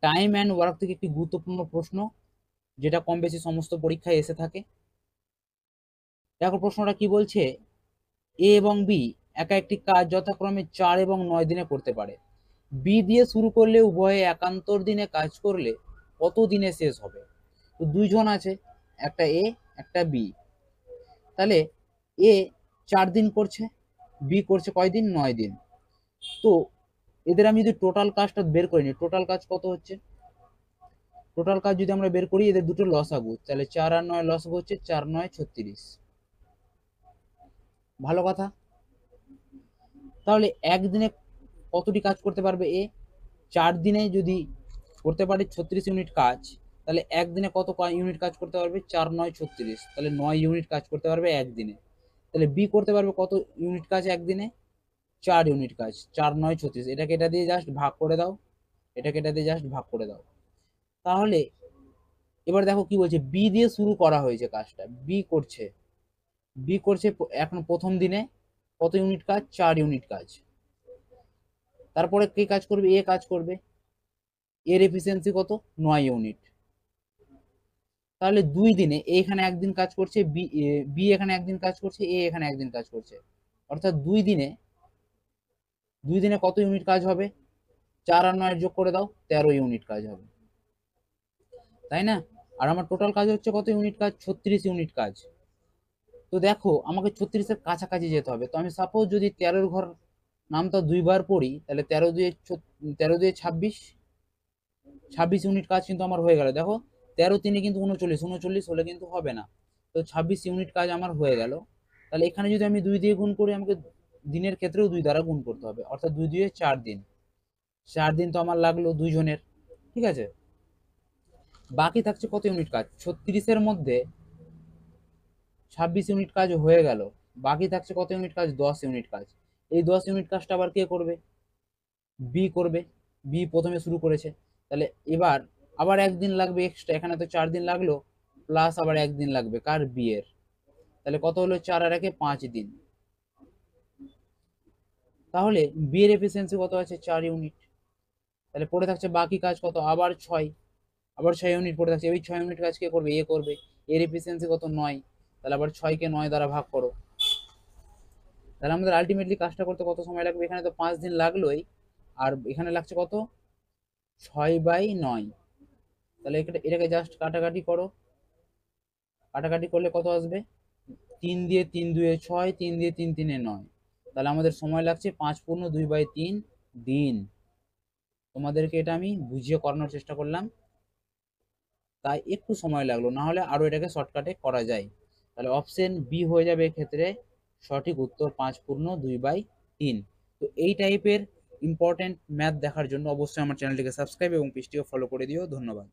Time and work থেকে একটি গুরুত্বপূর্ণ প্রশ্ন, যেটা কম বেশি সমস্ত পরীক্ষায় এসে থাকে। দেখো প্রশ্নটা কি বলছে, এ এবং বি একা একটি কাজ যথাক্রমে 4 এবং 9 দিনে করতে পারে। বি দিয়ে শুরু করলে উভয়ে একান্তর দিনে কাজ করলে কত দিনে শেষ হবে? তো দুইজন আছে, একটা এ একটা বি। তাহলে এ 4 দিন করছে, বি করছে কয়দিন? 9 দিন। তো এদের আমি যদি টোটাল কাজটা বের করে নিই, টোটাল কাজ কত হচ্ছে? টোটাল কাজ যদি আমরা বের করি, এদের দুটো লসাগু, তাহলে 4 আর 9 লসাগু হচ্ছে 4 9 36। ভালো কথা। তাহলে একদিনে কতটি কাজ করতে পারবে এ? 4 দিনে যদি করতে পারে 36 ইউনিট কাজ, তাহলে একদিনে কত ইউনিট কাজ করতে পারবে? 4 9 36, তাহলে 9 ইউনিট কাজ করতে পারবে একদিনে। তাহলে বি করতে পারবে কত ইউনিট কাজ একদিনে? 4 ইউনিট কাজ। 4 9 36, এটাকে এটা দিয়ে জাস্ট ভাগ করে দাও, এটাকে এটা দিয়ে জাস্ট ভাগ করে দাও। তাহলে এবার দেখো কি বলছে, বি দিয়ে শুরু করা হয়েছে কাজটা, বি করছে এখন প্রথম দিনে কত ইউনিট কাজ? 4 ইউনিট কাজ। তারপরে কে কাজ করবে? এ কাজ করবে। এর এফিসিয়েন্সি কত? 9 ইউনিট। তাহলে 2 দিনে এ এখানে একদিন কাজ করছে, বি এখানে একদিন কাজ করছে, এ এখানে একদিন কাজ করছে। অর্থাৎ 2 দিনে কত ইউনিট কাজ হবে? 4 আর 9 যোগ করে দাও, 13 ইউনিট কাজ হবে, তাই না? আর আমার টোটাল কাজ হচ্ছে কত ইউনিট কাজ? 36 ইউনিট কাজ। তো দেখো আমাকে 36-এর কাছাকাছি যেতে হবে। তো আমি সাপোজ যদি 13-র ঘর নামটা 2 বার পড়ি, তাহলে 13 2 26, 26 ইউনিট কাজ কিন্তু আমার হয়ে গেল। দেখো 13 3 কিন্তু 39, 39 হলে কিন্তু হবে না। তো 26 ইউনিট কাজ আমার হয়ে গেল। তাহলে এখানে যদি আমি 2 দিয়ে গুণ করি, আমাকে দিনের ক্ষেত্রেও 2 দ্বারা গুণ করতে হবে, অর্থাৎ 2 2 4 দিন। 4 দিন তো আমার লাগলো দুইজনের, ঠিক আছে। বাকি থাকছে কত ইউনিট কাজ? 36-এর মধ্যে 26 ইউনিট কাজ হয়ে গেল, বাকি থাকছে কত ইউনিট কাজ? 10 ইউনিট কাজ। এই 10 ইউনিট কাজটা আবার কে করবে? বি করবে। বি প্রথমে শুরু করেছে, তাহলে এবার আবার একদিন লাগবে এক্সট্রা, এখানে তো 4 দিন লাগলো, প্লাস আবার একদিন লাগবে কার? বি এর। তাহলে কত হলো? 4 আর 1 5 দিন। তাহলে বি এর এফিসিয়েন্সি কত আছে? 4 ইউনিট। তাহলে পড়ে থাকছে বাকি কাজ কত? আবার 6, আবার 6 ইউনিট পড়ে থাকছে। এই 6 ইউনিট কাজ কে করবে? এ করবে। এর এফিসিয়েন্সি কত? 9। তাহলে আবার 6 কে 9 দ্বারা ভাগ করো। তাহলে আমাদের আলটিমেটলি কাজটা করতে কত সময় লাগবে? এখানে তো 5 দিন লাগলোই, আর এখানে লাগছে কত? 6/9। তাহলে এটাকে জাস্ট কাটাকাটি করো, কাটাকাটি করলে কত আসবে? 3 দিয়ে 3 2 6, 3 দিয়ে 3 3 9। তাহলে আমাদের সময় লাগছে 5 পূর্ণ 2/3 দিন। তোমাদেরকে এটা আমি বুঝিয়ে করানোর চেষ্টা করলাম, তাই একটু সময় লাগলো, না হলে আরো এটাকে শর্টকাটে করা যায়। তাহলে অপশন বি হয়ে যাবে এক্ষেত্রে সঠিক উত্তর, 5 পূর্ণ 2/3। তো এই টাইপের ইম্পর্টেন্ট ম্যাথ দেখার জন্য অবশ্যই আমার চ্যানেলটিকে সাবস্ক্রাইব এবং পেজটিকে ফলো করে দিও। ধন্যবাদ।